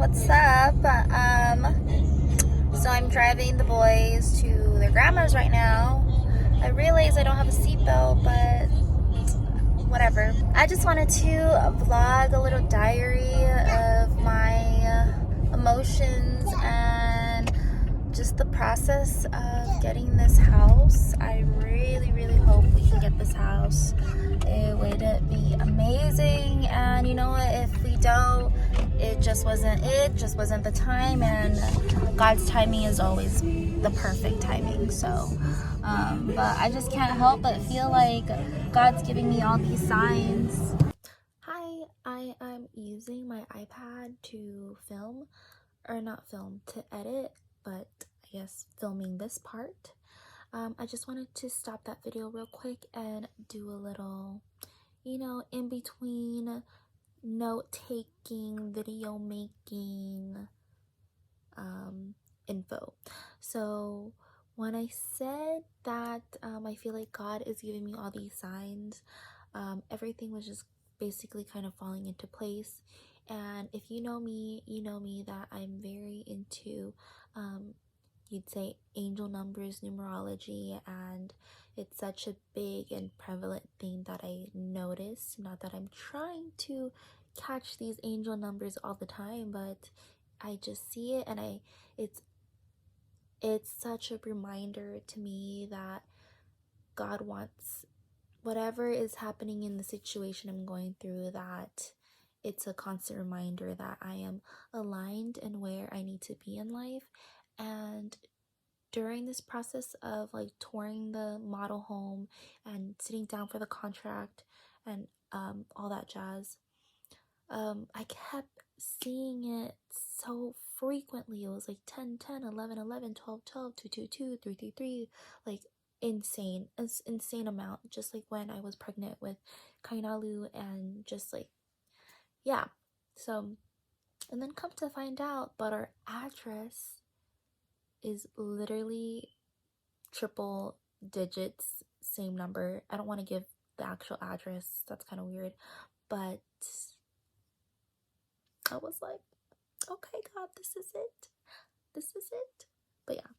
what's up? So I'm driving the boys to their grandma's right now. I realize I don't have a seatbelt, but whatever. I just wanted to vlog a little diary of my emotions and just the process of getting this house. I really hope we can get this house. It would be amazing, and you know what, if we don't, it just wasn't the time, and God's timing is always the perfect timing. So but I just can't help but feel like God's giving me all these signs. Hi, I am using my iPad to film, or not film, to edit, but I guess filming this part. I just wanted to stop that video real quick and do a little, in between note taking, video making info. So when I said that I feel like God is giving me all these signs, everything was just basically kind of falling into place. And if you know me, you know me that I'm very into you'd say angel numbers, numerology, and it's such a big and prevalent thing that I notice. Not that I'm trying to catch these angel numbers all the time, but I just see it, and it's such a reminder to me that God wants whatever is happening in the situation I'm going through, that it's a constant reminder that I am aligned and where I need to be in life. And during this process of like touring the model home and sitting down for the contract and all that jazz, I kept seeing it so frequently. It was like 10 10 11 11 12 12 2 2 2 3 3 3, like insane amount, just like when I was pregnant with Kainalu, and just like, yeah. So, and then come to find out, but our address is literally triple digits, same number. I don't want to give the actual address, that's kind of weird, but I was like, okay, God, this is it. But yeah,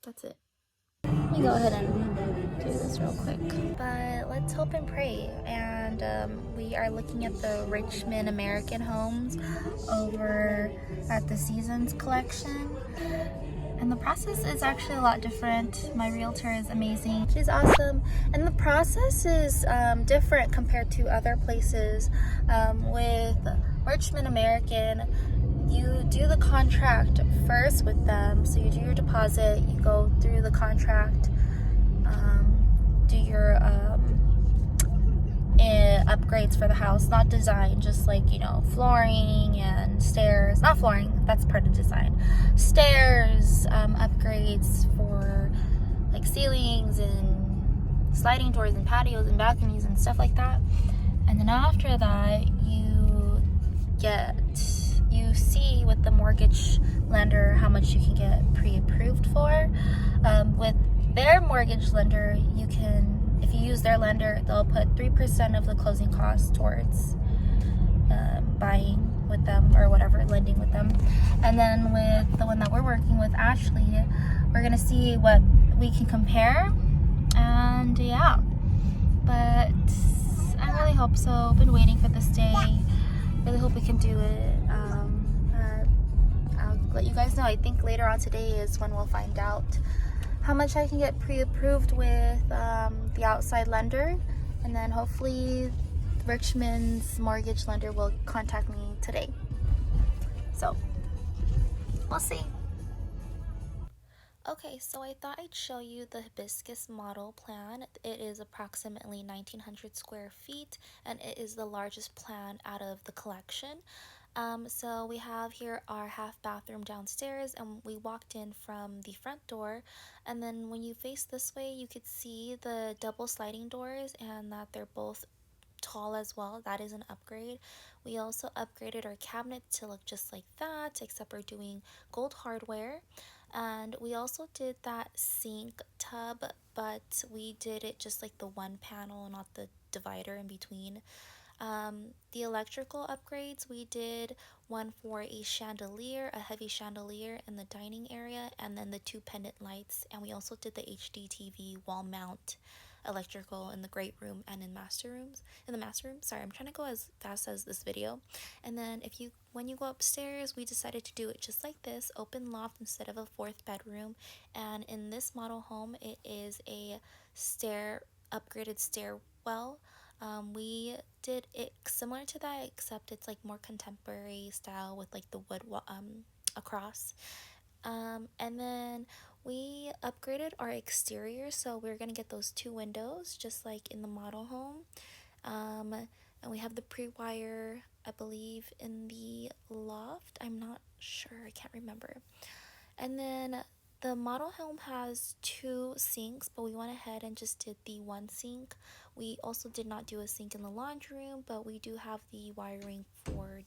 that's it. Let me go ahead and do this real quick. But let's hope and pray. And we are looking at the Richmond American homes over at the Seasons collection. And the process is actually a lot different. My realtor is amazing. She's awesome. And the process is different compared to other places. With Richmond American, you do the contract first with them. So you do your deposit, you go through the contract, do your upgrades for the house, not design, just like, flooring and stairs. Not flooring, that's part of design. Stairs, upgrades for like ceilings and sliding doors and patios and balconies and stuff like that. And then after that, you see with the mortgage lender how much you can get pre-approved for. With their mortgage lender, you can, if you use their lender, they'll put 3% of the closing costs towards buying with them or whatever, lending with them. And then with the one that we're working with, Ashley, we're gonna see what we can compare. And yeah, but I really hope so. Been waiting for this day. Really hope we can do it. I'll let you guys know. I think later on today is when we'll find out how much I can get pre-approved with the outside lender, and then hopefully Richmond's mortgage lender will contact me today. So we'll see. Okay, so I thought I'd show you the Hibiscus model plan. It is approximately 1,900 square feet, and it is the largest plan out of the collection. So we have here our half bathroom downstairs, and we walked in from the front door, and then when you face this way, you could see the double sliding doors and that they're both tall as well. That is an upgrade. We also upgraded our cabinet to look just like that, except we're doing gold hardware. And we also did that sink tub, but we did it just like the one panel, not the divider in between. The electrical upgrades, we did one for a chandelier, a heavy chandelier in the dining area, and then the 2 pendant lights. And we also did the HD TV wall mount electrical in the great room and in the master room. Sorry, I'm trying to go as fast as this video. And then when you go upstairs, we decided to do it just like this, open loft instead of a 4th bedroom. And in this model home, it is a upgraded stairwell. We did it similar to that, except it's like more contemporary style with like the wood across. And then we upgraded our exterior, so we're gonna get those 2 windows just like in the model home. And we have the pre-wire, I believe, in the loft. I'm not sure, I can't remember. And then the model home has 2 sinks, but we went ahead and just did the 1 sink. We also did not do a sink in the laundry room, but we do have the wiring for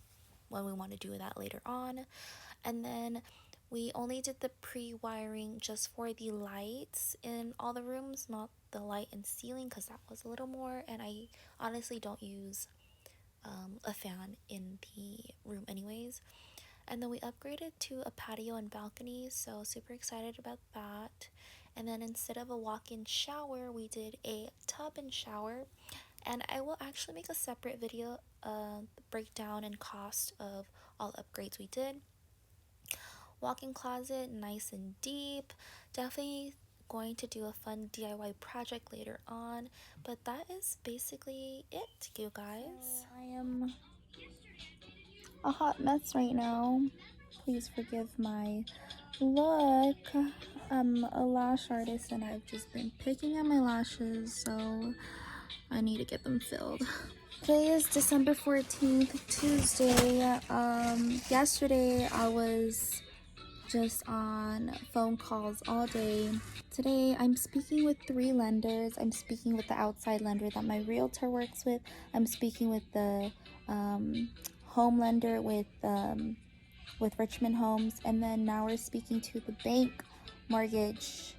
when we want to do that later on. And then we only did the pre-wiring just for the lights in all the rooms, not the light and ceiling, because that was a little more, and I honestly don't use a fan in the room anyways. And then we upgraded to a patio and balcony, so super excited about that. And then instead of a walk-in shower, we did a tub and shower. And I will actually make a separate video, breakdown and cost of all the upgrades we did. Walk-in closet, nice and deep. Definitely going to do a fun DIY project later on. But that is basically it, you guys. So I am a hot mess right now. Please forgive my look. I'm a lash artist and I've just been picking at my lashes, so I need to get them filled. Today is December 14th, Tuesday. Yesterday I was just on phone calls all day. Today I'm speaking with 3 lenders. I'm speaking with the outside lender that my realtor works with. I'm speaking with the home lender with Richmond Homes, and then now we're speaking to the bank mortgage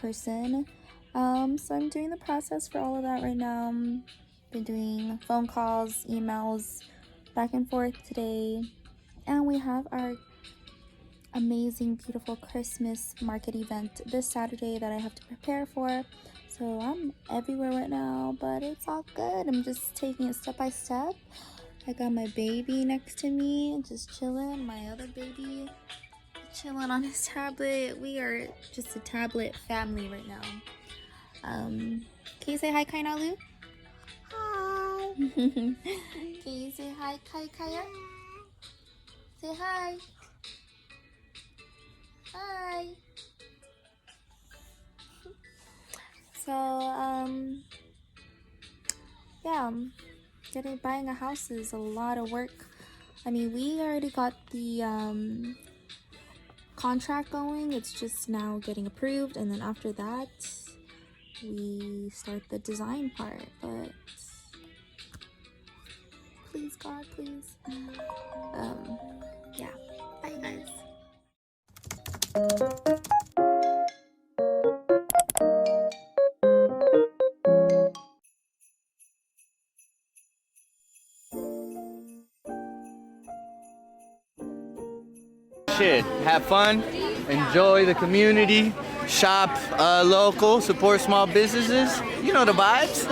person. So I'm doing the process for all of that right now. Been doing phone calls, emails, back and forth today, and we have our amazing, beautiful Christmas market event this Saturday that I have to prepare for. So I'm everywhere right now, but it's all good. I'm just taking it step by step. I got my baby next to me, just chilling. My other baby chilling on his tablet. We are just a tablet family right now. Can you say hi, Kainalu? Hi. Can you say hi, Kaya? Say hi. Hi. So, yeah, buying a house is a lot of work. I mean, we already got the contract going. It's just now getting approved, and then after that we start the design part. But please, God, please. Yeah, bye guys. Shit, have fun, enjoy the community, shop local, support small businesses. You know the vibes.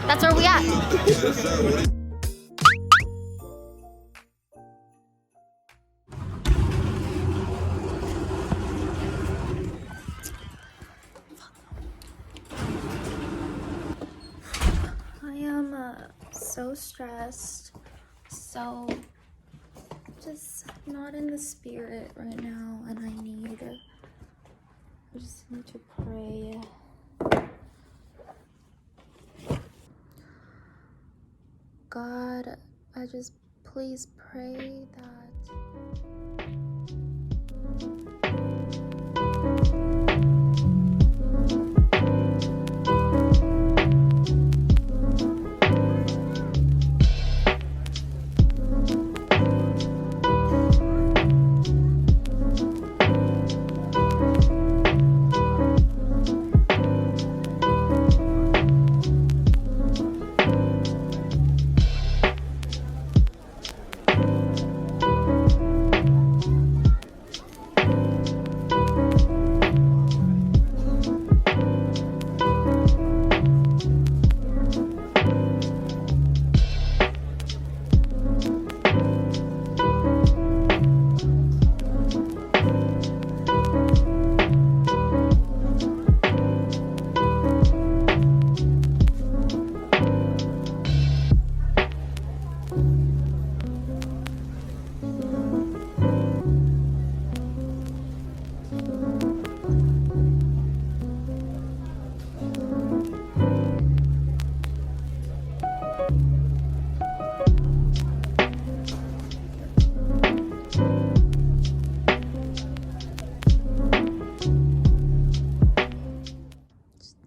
That's where we at. I am so stressed, so just not in the spirit right now, and I just need to pray. God, I just please pray that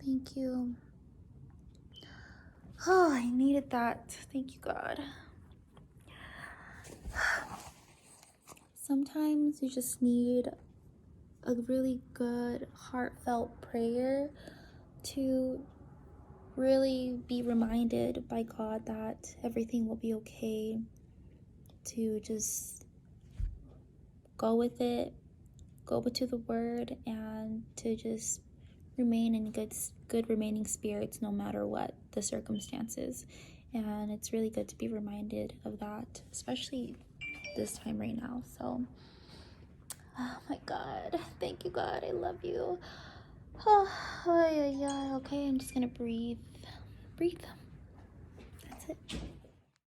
thank you. Oh, I needed that. Thank you, God. Sometimes you just need a really good, heartfelt prayer to really be reminded by God that everything will be okay, to just go with it, go to the word, and to just remain in good remaining spirits no matter what the circumstances. And it's really good to be reminded of that, especially this time right now. So oh my God, thank you, God. I love you. Oh, yeah, okay, I'm just gonna breathe. That's it.